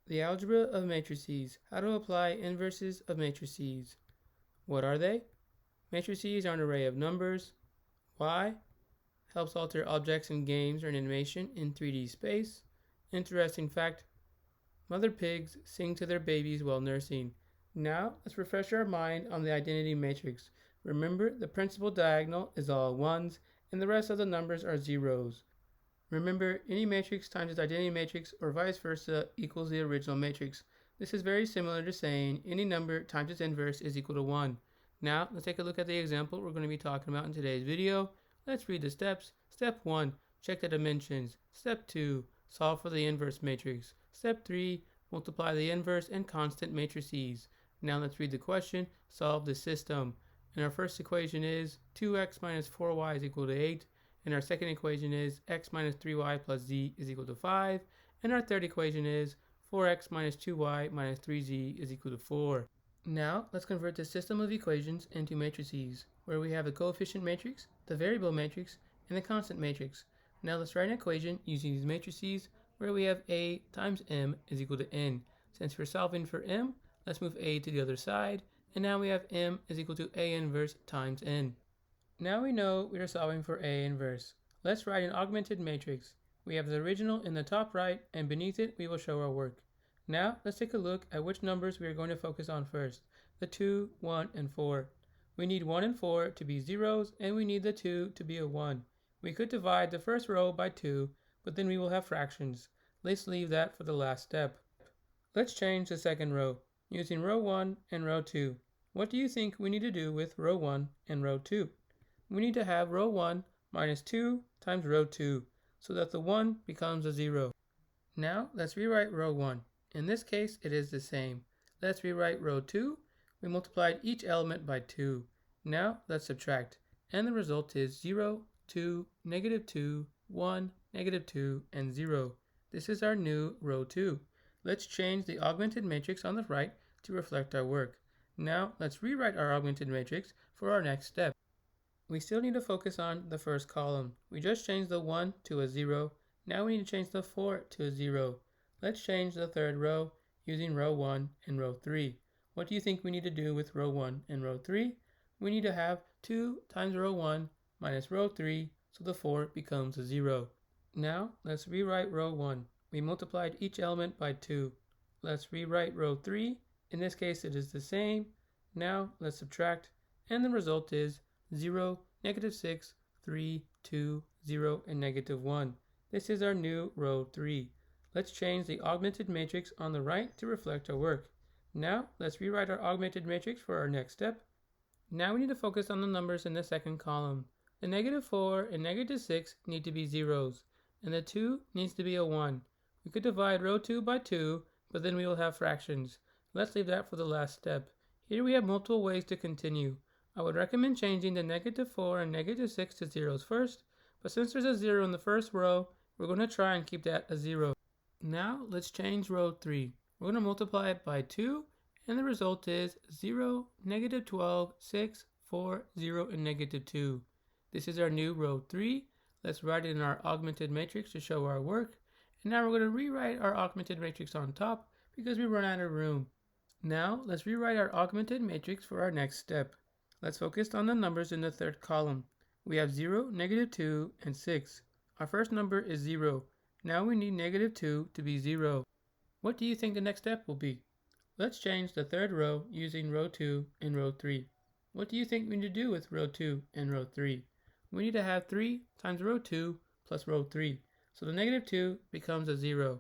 The algebra of matrices. How to apply inverses of matrices. What are they? Matrices are an array of numbers. Why? Helps alter objects in games or in animation in 3D space. Interesting fact, mother pigs sing to their babies while nursing. Now, let's refresh our mind on the identity matrix. Remember, the principal diagonal is all ones, and the rest of the numbers are zeros. Remember, any matrix times its identity matrix or vice versa equals the original matrix. This is very similar to saying any number times its inverse is equal to 1. Now, let's take a look at the example we're going to be talking about in today's video. Let's read the steps. Step 1, check the dimensions. Step 2, solve for the inverse matrix. Step 3, multiply the inverse and constant matrices. Now let's read the question, solve the system. And our first equation is 2x minus 4y is equal to 8. And our second equation is x minus 3y plus z is equal to 5. And our third equation is 4x minus 2y minus 3z is equal to 4. Now, let's convert the system of equations into matrices, where we have the coefficient matrix, the variable matrix, and the constant matrix. Now let's write an equation using these matrices, where we have a times m is equal to n. Since we're solving for m, let's move a to the other side, and now we have m is equal to a inverse times n. Now we know we are solving for A inverse. Let's write an augmented matrix. We have the original in the top right, and beneath it we will show our work. Now let's take a look at which numbers we are going to focus on first, the 2, 1, and 4. We need 1 and 4 to be zeros, and we need the 2 to be a 1. We could divide the first row by 2, but then we will have fractions. Let's leave that for the last step. Let's change the second row, using row 1 and row 2. What do you think we need to do with row 1 and row 2? We need to have row 1 minus 2 times row 2, so that the 1 becomes a 0. Now let's rewrite row 1. In this case, it is the same. Let's rewrite row 2. We multiplied each element by 2. Now let's subtract, and the result is 0, 2, negative 2, 1, negative 2, and 0. This is our new row 2. Let's change the augmented matrix on the right to reflect our work. Now let's rewrite our augmented matrix for our next step. We still need to focus on the first column. We just changed the 1 to a 0. Now we need to change the 4 to a 0. Let's change the third row using row 1 and row 3. What do you think we need to do with row 1 and row 3? We need to have 2 times row 1 minus row 3, so the 4 becomes a 0. Now let's rewrite row 1. We multiplied each element by 2. Let's rewrite row 3. In this case it is the same. Now let's subtract, and the result is 0, negative 6, 3, 2, 0, and negative 1. This is our new row 3. Let's change the augmented matrix on the right to reflect our work. Now, let's rewrite our augmented matrix for our next step. Now we need to focus on the numbers in the second column. The negative 4 and negative 6 need to be zeros, and the 2 needs to be a 1. We could divide row 2 by 2, but then we will have fractions. Let's leave that for the last step. Here we have multiple ways to continue. I would recommend changing the negative 4 and negative 6 to zeros first, but since there's a 0 in the first row, we're going to try and keep that a 0. Now let's change row 3. We're going to multiply it by 2, and the result is 0, negative 12, 6, 4, 0, and negative 2. This is our new row 3. Let's write it in our augmented matrix to show our work. And now we're going to rewrite our augmented matrix on top because we run out of room. Now let's rewrite our augmented matrix for our next step. Let's focus on the numbers in the third column. We have 0, negative 2, and 6. Our first number is 0. Now we need negative 2 to be 0. What do you think the next step will be? Let's change the third row using row 2 and row 3. What do you think we need to do with row 2 and row 3? We need to have 3 times row 2 plus row 3. So the negative 2 becomes a 0.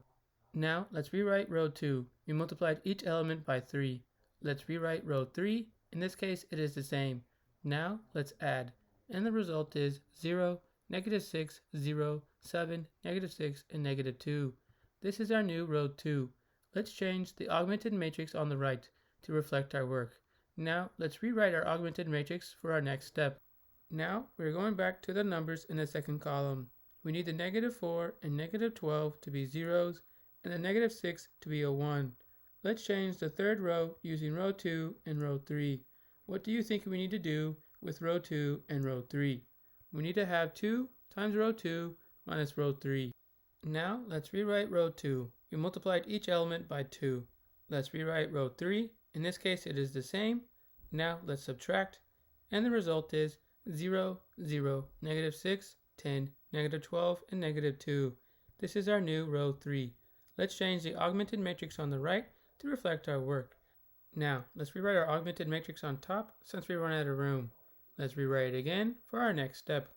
Now let's rewrite row 2. We multiplied each element by 3. Let's rewrite row 3. In this case, it is the same. Now let's add, and the result is 0, negative 6, 0, 7, negative 6, and negative 2. This is our new row 2. Let's change the augmented matrix on the right to reflect our work. Now let's rewrite our augmented matrix for our next step. Now we're going back to the numbers in the second column. We need the negative 4 and negative 12 to be zeros, and the negative 6 to be a 1. Let's change the third row using row 2 and row 3. What do you think we need to do with row 2 and row 3? We need to have 2 times row 2 minus row 3. Now let's rewrite row 2. We multiplied each element by 2. Let's rewrite row 3. In this case it is the same. Now let's subtract, and the result is 0, 0, negative 6, 10, negative 12, and negative 2. This is our new row 3. Let's change the augmented matrix on the right to reflect our work. Now let's rewrite our augmented matrix on top since we run out of room. Let's rewrite it again for our next step.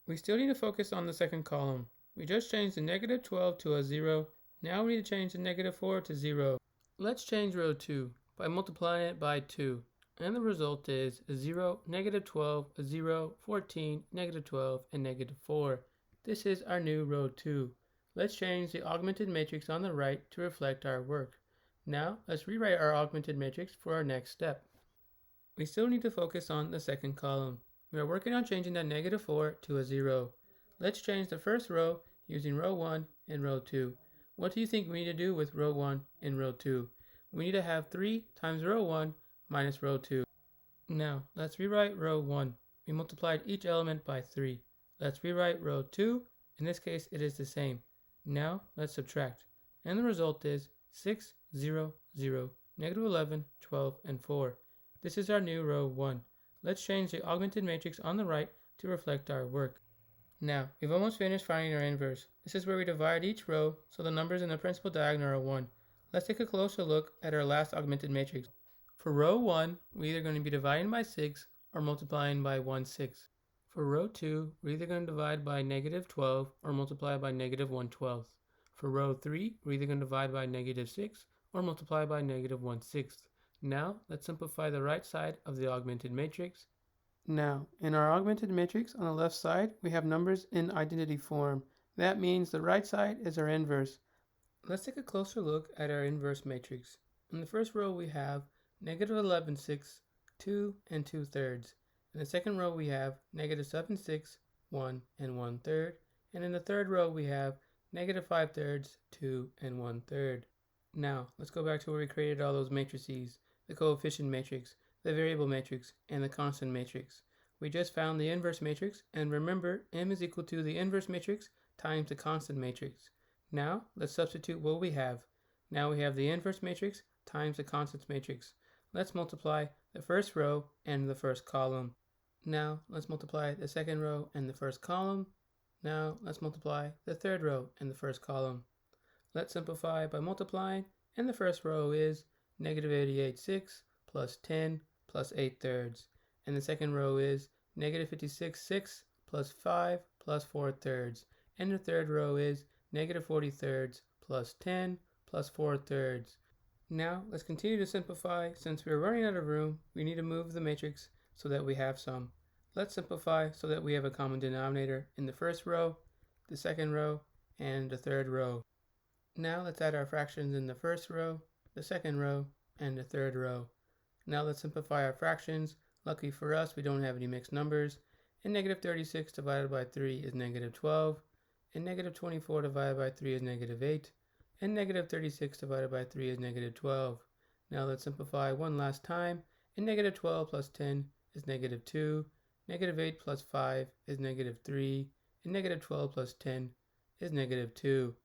We still need to focus on the second column. We just changed the negative 12 to a 0. Now we need to change the negative 4 to 0. Let's change row 2 by multiplying it by 2. And the result is a 0, negative 12, a 0, 14, negative 12, and negative 4. This is our new row 2. Let's change the augmented matrix on the right to reflect our work. Now let's rewrite our augmented matrix for our next step. We still need to focus on the second column. We are working on changing that negative 4 to a 0. Let's change the first row using row 1 and row 2. What do you think we need to do with row 1 and row 2? We need to have 3 times row 1 minus row 2. Now let's rewrite row 1. We multiplied each element by 3. Let's rewrite row 2. In this case it is the same. Now let's subtract, and the result is 6, 0, 0, negative 11, 12, and 4. This is our new row 1. Let's change the augmented matrix on the right to reflect our work. Now, we've almost finished finding our inverse. This is where we divide each row so the numbers in the principal diagonal are 1. Let's take a closer look at our last augmented matrix. For row 1, we're either going to be dividing by 6 or multiplying by 1/6. For row 2, we're either going to divide by negative 12 or multiply by negative 1/12. For row 3, we're either going to divide by negative 6 or multiply by negative 1/6. Now, let's simplify the right side of the augmented matrix. Now, in our augmented matrix on the left side, we have numbers in identity form. That means the right side is our inverse. Let's take a closer look at our inverse matrix. In the first row, we have negative 11/6, 2 and 2/3. In the second row, we have negative 7/6, 1 and 1/3. And in the third row, we have negative 5/3, 2 and 1/3. Now, let's go back to where we created all those matrices, the coefficient matrix, the variable matrix, and the constant matrix. We just found the inverse matrix, and remember, m is equal to the inverse matrix times the constant matrix. Now, let's substitute what we have. Now we have the inverse matrix times the constant matrix. Let's multiply the first row and the first column. Now, let's multiply the second row and the first column. Now, let's multiply the third row and the first column. Let's simplify by multiplying, and the first row is negative 88/6 plus 10 plus 8/3. And the second row is negative 56/6 plus 5 plus 4/3. And the third row is negative 40/3 plus 10 plus 4/3. Now let's continue to simplify. Since we're running out of room, we need to move the matrix so that we have some. Let's simplify so that we have a common denominator in the first row, the second row, and the third row. Now let's add our fractions in the first row, the second row, and the third row. Now let's simplify our fractions. Lucky for us, we don't have any mixed numbers. And negative 36 divided by 3 is negative 12. And negative 24 divided by 3 is negative 8. And negative 36 divided by 3 is negative 12. Now let's simplify one last time. And negative 12 plus 10 is negative 2. Negative 8 plus 5 is negative 3. And negative 12 plus 10 is negative 2.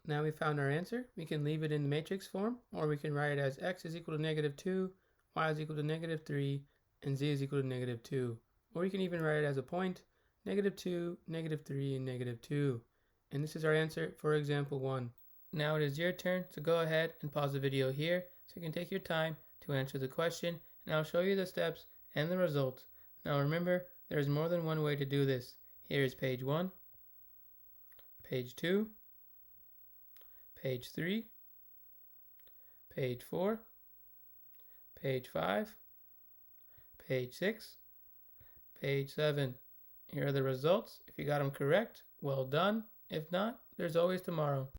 Now we found our answer. We can leave it in the matrix form, or we can write it as x is equal to negative 2, y is equal to negative 3, and z is equal to negative 2. Or you can even write it as a point, negative 2, negative 3, and negative 2. And this is our answer for example 1. Now it is your turn, so go ahead and pause the video here so you can take your time to answer the question, and I'll show you the steps and the results. Now remember, there is more than one way to do this. Here is page 1, page 2, page 3, page 4, page 5, page 6, page 7. Here are the results. If you got them correct, well done. If not, there's always tomorrow.